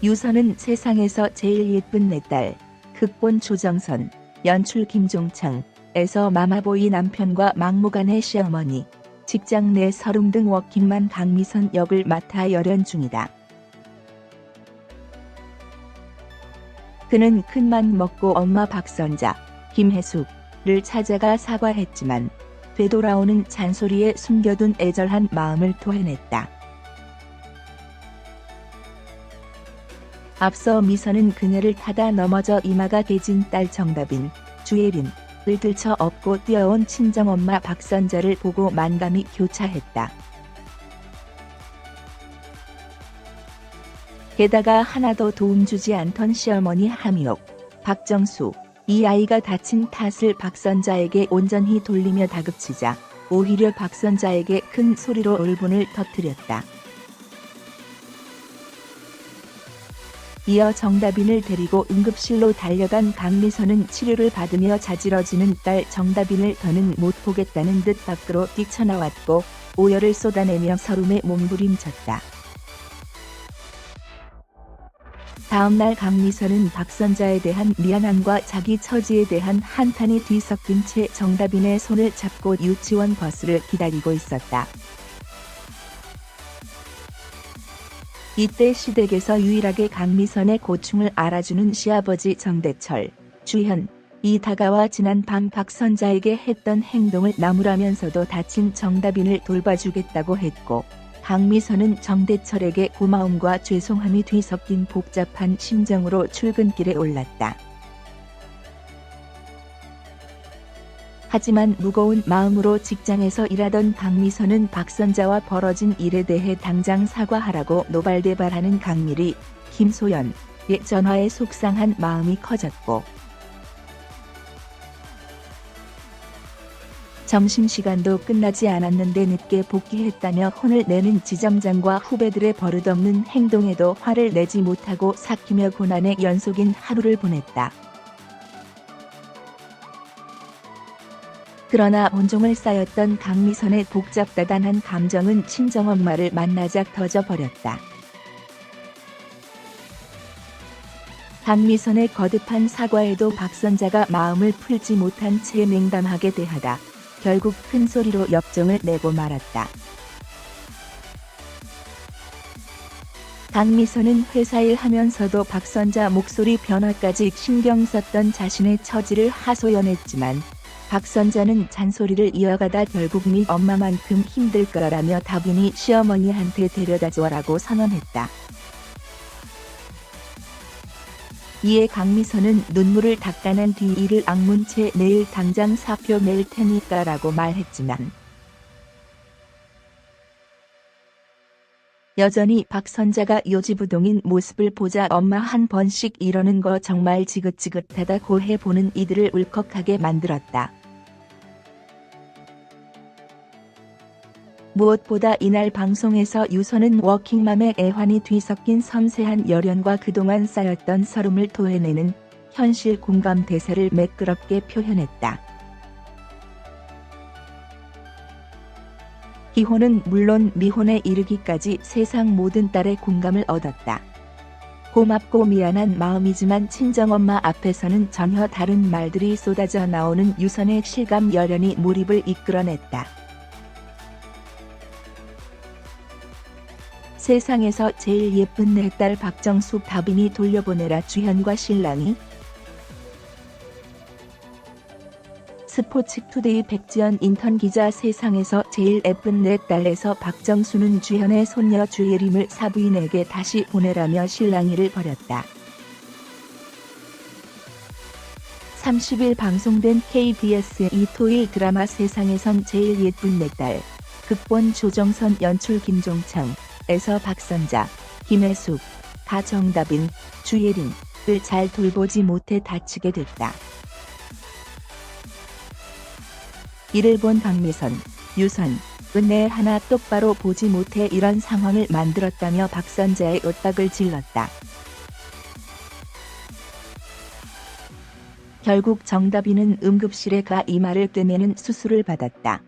유서는 세상에서 제일 예쁜 내 딸. 극본 조정선, 연출 김종창에서 마마보이 남편과 막무가내 시어머니, 직장 내 서름 등 워킹맘 강미선 역을 맡아 열연 중이다. 그는 큰맘 먹고 엄마 박선자, 김혜숙을 찾아가 사과했지만 되돌아오는 잔소리에 숨겨둔 애절한 마음을 토해냈다. 앞서 미선은 그녀를 타다 넘어져 이마가 깨진 딸 정다빈, 주예린을 들쳐 업고 뛰어온 친정엄마 박선자를 보고 만감이 교차했다. 게다가 하나도 도움 주지 않던 시어머니 함희옥, 박정수, 이 아이가 다친 탓을 박선자에게 온전히 돌리며 다급치자 오히려 박선자에게 큰 소리로 울분을 터뜨렸다. 이어 정다빈을 데리고 응급실로 달려간 강미선은 치료를 받으며 자지러지는 딸 정다빈을 더는 못 보겠다는 듯 밖으로 뛰쳐나왔고 오열을 쏟아내며 서름에 몸부림쳤다. 다음날 강미선은 박선자에 대한 미안함과 자기 처지에 대한 한탄이 뒤섞인 채 정다빈의 손을 잡고 유치원 버스를 기다리고 있었다. 이때 시댁에서 유일하게 강미선의 고충을 알아주는 시아버지 정대철, 주현이 다가와 지난 밤 박선자에게 했던 행동을 나무라면서도 다친 정다빈을 돌봐주겠다고 했고 강미선은 정대철에게 고마움과 죄송함이 뒤섞인 복잡한 심정으로 출근길에 올랐다. 하지만 무거운 마음으로 직장에서 일하던 강미선은 박선자와 벌어진 일에 대해 당장 사과하라고 노발대발하는 강미리, 김소연의 전화에 속상한 마음이 커졌고 점심시간도 끝나지 않았는데 늦게 복귀했다며 혼을 내는 지점장과 후배들의 버릇없는 행동에도 화를 내지 못하고 삭히며 고난의 연속인 하루를 보냈다. 그러나 온종일 쌓였던 강미선의 복잡다단한 감정은 친정엄마를 만나자 터져버렸다. 강미선의 거듭한 사과에도 박선자가 마음을 풀지 못한 채 냉담하게 대하다 결국 큰 소리로 역정을 내고 말았다. 강미선은 회사 일 하면서도 박선자 목소리 변화까지 신경 썼던 자신의 처지를 하소연했지만 박선자는 잔소리를 이어가다 결국 네 엄마만큼 힘들 거라며 다빈이 시어머니한테 데려다 줘라고 선언했다. 이에 강미선은 눈물을 닦아낸 뒤 이를 악문 채 내일 당장 사표 낼 테니까라고 말했지만 여전히 박선자가 요지부동인 모습을 보자 엄마 한 번씩 이러는 거 정말 지긋지긋하다고 해보는 이들을 울컥하게 만들었다. 무엇보다 이날 방송에서 유서는 워킹맘의 애환이 뒤섞인 섬세한 열연과 그동안 쌓였던 서름을 토해내는 현실 공감 대사를 매끄럽게 표현했다. 기혼은 물론 미혼에 이르기까지 세상 모든 딸의 공감을 얻었다. 고맙고 미안한 마음이지만 친정엄마 앞에서는 전혀 다른 말들이 쏟아져 나오는 유선의 실감 열연이 몰입을 이끌어냈다. 세상에서 제일 예쁜 내 딸 박정숙 다빈이 돌려보내라 주현과 신랑이 스포츠투데이 백지연 인턴 기자 세상에서 제일 예쁜 내 딸에서 박정수는 주현의 손녀 주예림을 사부인에게 다시 보내라며 실랑이를 벌였다. 30일 방송된 KBS 이토일 드라마 세상에선 제일 예쁜 내 딸, 극본 조정선 연출 김종창에서 박선자, 김혜숙, 가정다빈, 주예림을 잘 돌보지 못해 다치게 됐다. 이를 본 강미선, 유선, 은혜 하나 똑바로 보지 못해 이런 상황을 만들었다며 박선자의 윽박을 질렀다. 결국 정다빈은 응급실에 가 이마를 꿰매는 수술을 받았다.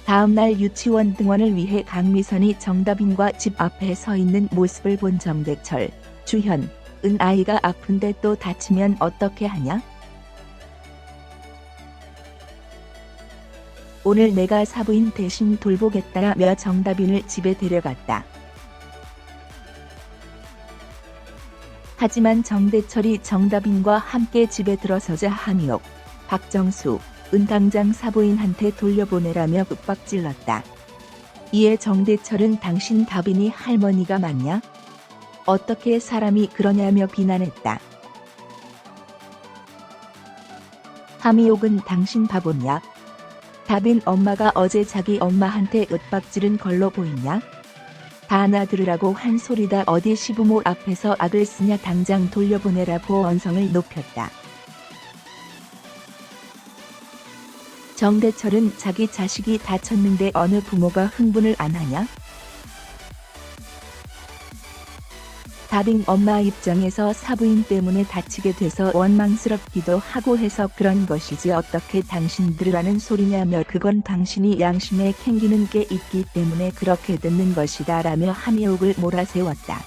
다음 날 유치원 등원을 위해 강미선이 정다빈과 집 앞에 서 있는 모습을 본 정대철, 주현, 은 아이가 아픈데 또 다치면 어떻게 하냐? 오늘 내가 사부인 대신 돌보겠다라며 정다빈을 집에 데려갔다. 하지만 정대철이 정다빈과 함께 집에 들어서자 함이옥, 박정수, 은 당장 사부인한테 돌려보내라며 윽박질렀다. 이에 정대철은 당신 다빈이 할머니가 맞냐? 어떻게 사람이 그러냐며 비난했다. 함이옥은 당신 바보냐? 다빈 엄마가 어제 자기 엄마한테 윽박지른 걸로 보이냐? 다 나 들으라고 한 소리다. 어디 시부모 앞에서 악을 쓰냐. 당장 돌려보내라고 언성을 높였다. 정대철은 자기 자식이 다쳤는데 어느 부모가 흥분을 안 하냐? 다빈 엄마 입장에서 사부인 때문에 다치게 돼서 원망스럽기도 하고 해서 그런 것이지 어떻게 당신들을 하는 소리냐며 그건 당신이 양심에 캥기는 게 있기 때문에 그렇게 듣는 것이다 라며 함이옥을 몰아세웠다.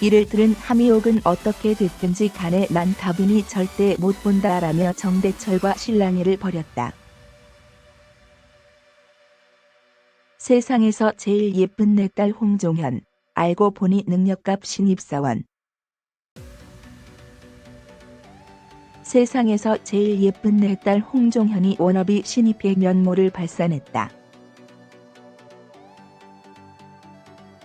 이를 들은 함이옥은 어떻게 됐든지 간에 난 다빈이 절대 못 본다 라며 정대철과 실랑이를 벌였다. 세상에서 제일 예쁜 내 딸 홍종현, 알고 보니 능력갑 신입사원. 세상에서 제일 예쁜 내 딸 홍종현이 워너비 신입의 면모를 발산했다.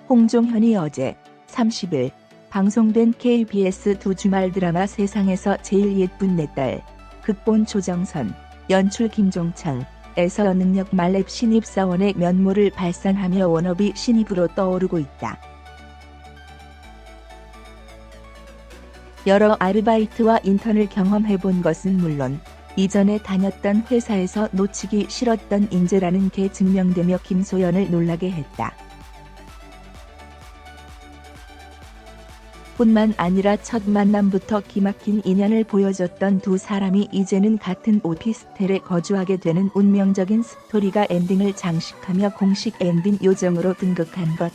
홍종현이 어제 30일 방송된 KBS 두 주말 드라마 세상에서 제일 예쁜 내 딸, 극본 조정선, 연출 김종창, 에서 능력 말렙 신입사원의 면모를 발산하며 워너비 신입으로 떠오르고 있다. 여러 아르바이트와 인턴을 경험해본 것은 물론 이전에 다녔던 회사에서 놓치기 싫었던 인재라는 게 증명되며 김소연을 놀라게 했다. 뿐만 아니라 첫 만남부터 기막힌 인연을 보여줬던 두 사람이 이제는 같은 오피스텔에 거주하게 되는 운명적인 스토리가 엔딩을 장식하며 공식 엔딩 요정으로 등극한 것.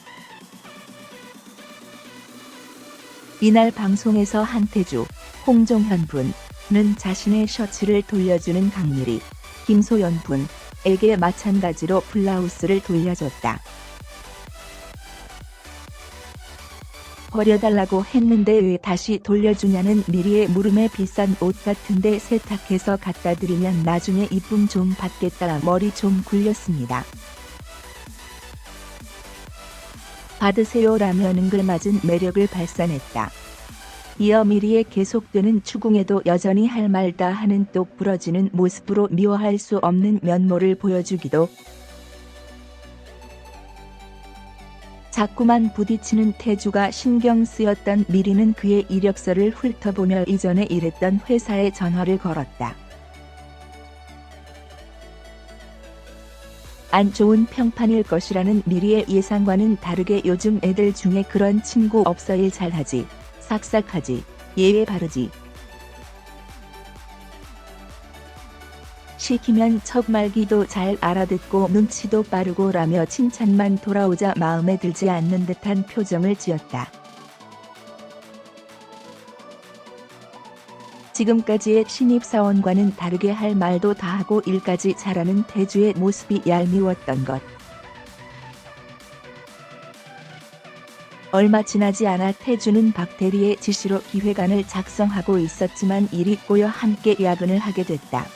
이날 방송에서 한태주, 홍종현 분은 자신의 셔츠를 돌려주는 강미리, 김소연 분에게 마찬가지로 블라우스를 돌려줬다. 버려달라고 했는데 왜 다시 돌려주냐는 미리의 물음에 비싼 옷 같은데 세탁해서 갖다 드리면 나중에 이쁨 좀 받겠다. 머리 좀 굴렸습니다. 받으세요라며 능글맞은 매력을 발산했다. 이어 미리의 계속되는 추궁에도 여전히 할 말 다 하는 똑 부러지는 모습으로 미워할 수 없는 면모를 보여주기도. 자꾸만 부딪히는 태주가 신경 쓰였던 미리는 그의 이력서를 훑어보며 이전에 일했던 회사에 전화를 걸었다. 안 좋은 평판일 것이라는 미리의 예상과는 다르게 요즘 애들 중에 그런 친구 없어. 일 잘하지, 싹싹하지, 예의 바르지. 시키면 척 말기도 잘 알아듣고 눈치도 빠르고 라며 칭찬만 돌아오자 마음에 들지 않는 듯한 표정을 지었다. 지금까지의 신입사원과는 다르게 할 말도 다 하고 일까지 잘하는 태주의 모습이 얄미웠던 것. 얼마 지나지 않아 태주는 박 대리의 지시로 기획안을 작성하고 있었지만 일이 꼬여 함께 야근을 하게 됐다.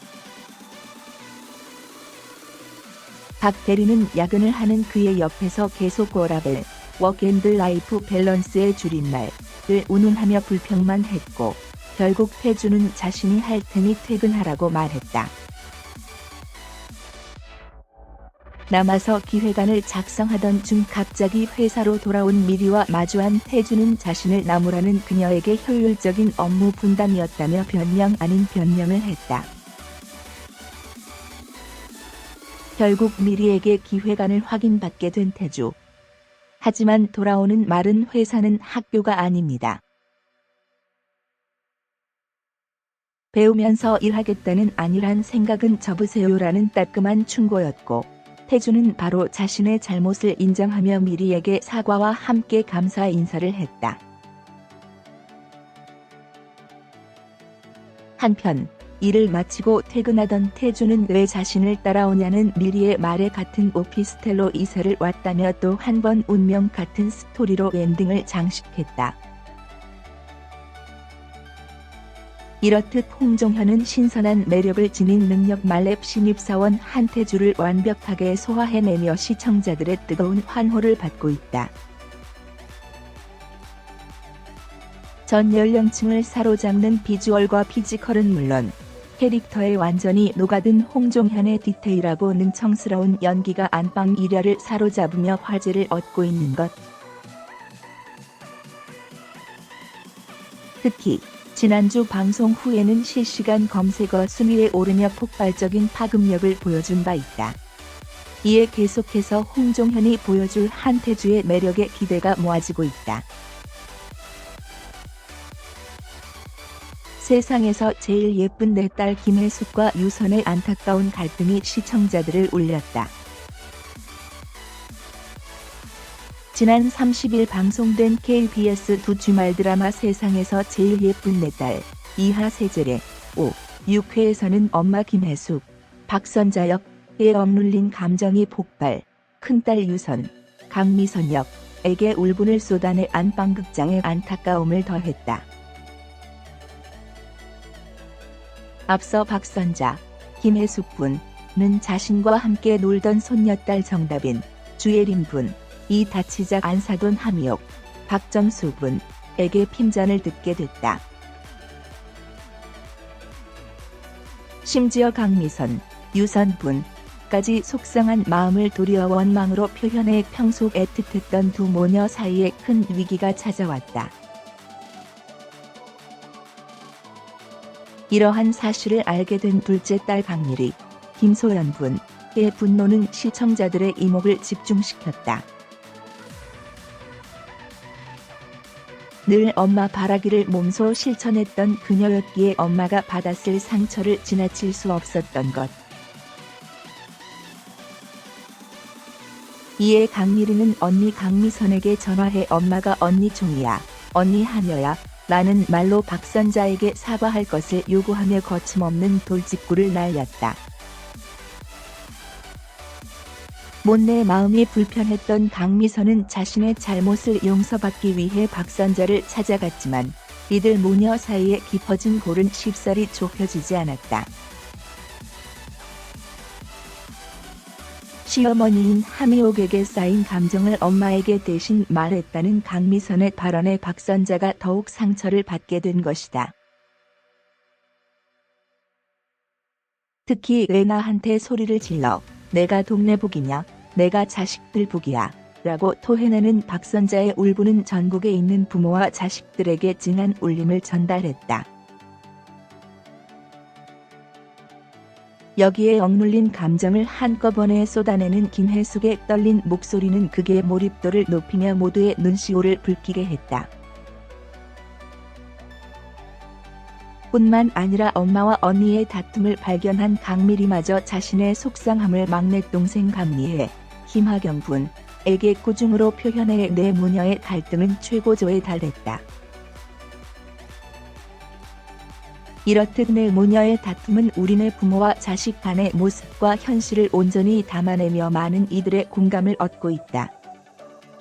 박 대리는 야근을 하는 그의 옆에서 계속 워라밸, 워크앤라이프 밸런스의 줄임말을 운운하며 불평만 했고 결국 태주는 자신이 할 테니 퇴근하라고 말했다. 남아서 기획안을 작성하던 중 갑자기 회사로 돌아온 미리와 마주한 태주는 자신을 나무라는 그녀에게 효율적인 업무 분담이었다며 변명 아닌 변명을 했다. 결국 미리에게 기획안을 확인받게 된 태주. 하지만 돌아오는 말은 회사는 학교가 아닙니다. 배우면서 일하겠다는 안일한 생각은 접으세요라는 따끔한 충고였고, 태주는 바로 자신의 잘못을 인정하며 미리에게 사과와 함께 감사 인사를 했다. 한편 일을 마치고 퇴근하던 태주는 왜 자신을 따라오냐는 미리의 말에 같은 오피스텔로 이사를 왔다며 또 한 번 운명 같은 스토리로 엔딩을 장식했다. 이렇듯 홍종현은 신선한 매력을 지닌 능력 말렙 신입사원 한태주를 완벽하게 소화해내며 시청자들의 뜨거운 환호를 받고 있다. 전 연령층을 사로잡는 비주얼과 피지컬은 물론 캐릭터에 완전히 녹아든 홍종현의 디테일하고 능청스러운 연기가 안방 일야를 사로잡으며 화제를 얻고 있는 것. 특히 지난주 방송 후에는 실시간 검색어 순위에 오르며 폭발적인 파급력을 보여준 바 있다. 이에 계속해서 홍종현이 보여줄 한태주의 매력에 기대가 모아지고 있다. 세상에서 제일 예쁜 내 딸 김혜숙과 유선의 안타까운 갈등이 시청자들을 울렸다. 지난 30일 방송된 KBS 두 주말 드라마 세상에서 제일 예쁜 내 딸 이하 세젤의 5, 6회에서는 엄마 김혜숙, 박선자 역에 억눌린 감정이 폭발, 큰딸 유선, 강미선 역에게 울분을 쏟아내 안방극장의 안타까움을 더했다. 앞서 박선자, 김혜숙 군은 자신과 함께 놀던 손녀딸 정다빈, 주예린 군이 다치자 안사돈 함미옥, 박정수 군에게 핀잔을 듣게 됐다. 심지어 강미선, 유선 분까지 속상한 마음을 도리어 원망으로 표현해 평소 애틋했던 두 모녀 사이에 큰 위기가 찾아왔다. 이러한 사실을 알게 된 둘째 딸 강미리, 김소연 군의 분노는 시청자들의 이목을 집중시켰다. 늘 엄마 바라기를 몸소 실천했던 그녀였기에 엄마가 받았을 상처를 지나칠 수 없었던 것. 이에 강미리는 언니 강미선에게 전화해 엄마가 언니 종이야, 언니 하녀야 라는 말로 박선자에게 사과할 것을 요구하며 거침없는 돌직구를 날렸다. 못내 마음이 불편했던 강미선은 자신의 잘못을 용서받기 위해 박선자를 찾아갔지만 이들 모녀 사이에 깊어진 골은 쉽사리 좁혀지지 않았다. 시어머니인 함미옥에게 쌓인 감정을 엄마에게 대신 말했다는 강미선의 발언에 박선자가 더욱 상처를 받게 된 것이다. 특히 왜 나한테 소리를 질러, 내가 동네 복이냐, 내가 자식들 복이야 라고 토해내는 박선자의 울분은 전국에 있는 부모와 자식들에게 진한 울림을 전달했다. 여기에 억눌린 감정을 한꺼번에 쏟아내는 김혜숙의 떨린 목소리는 극의 몰입도를 높이며 모두의 눈시울을 붉히게 했다. 뿐만 아니라 엄마와 언니의 다툼을 발견한 강미리마저 자신의 속상함을 막내 동생 강미애, 김하경 군에게 꾸중으로 표현해 네 모녀의 갈등은 최고조에 달했다. 이렇듯 네 모녀의 다툼은 우리네 부모와 자식 간의 모습과 현실을 온전히 담아내며 많은 이들의 공감을 얻고 있다.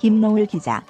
김노을 기자.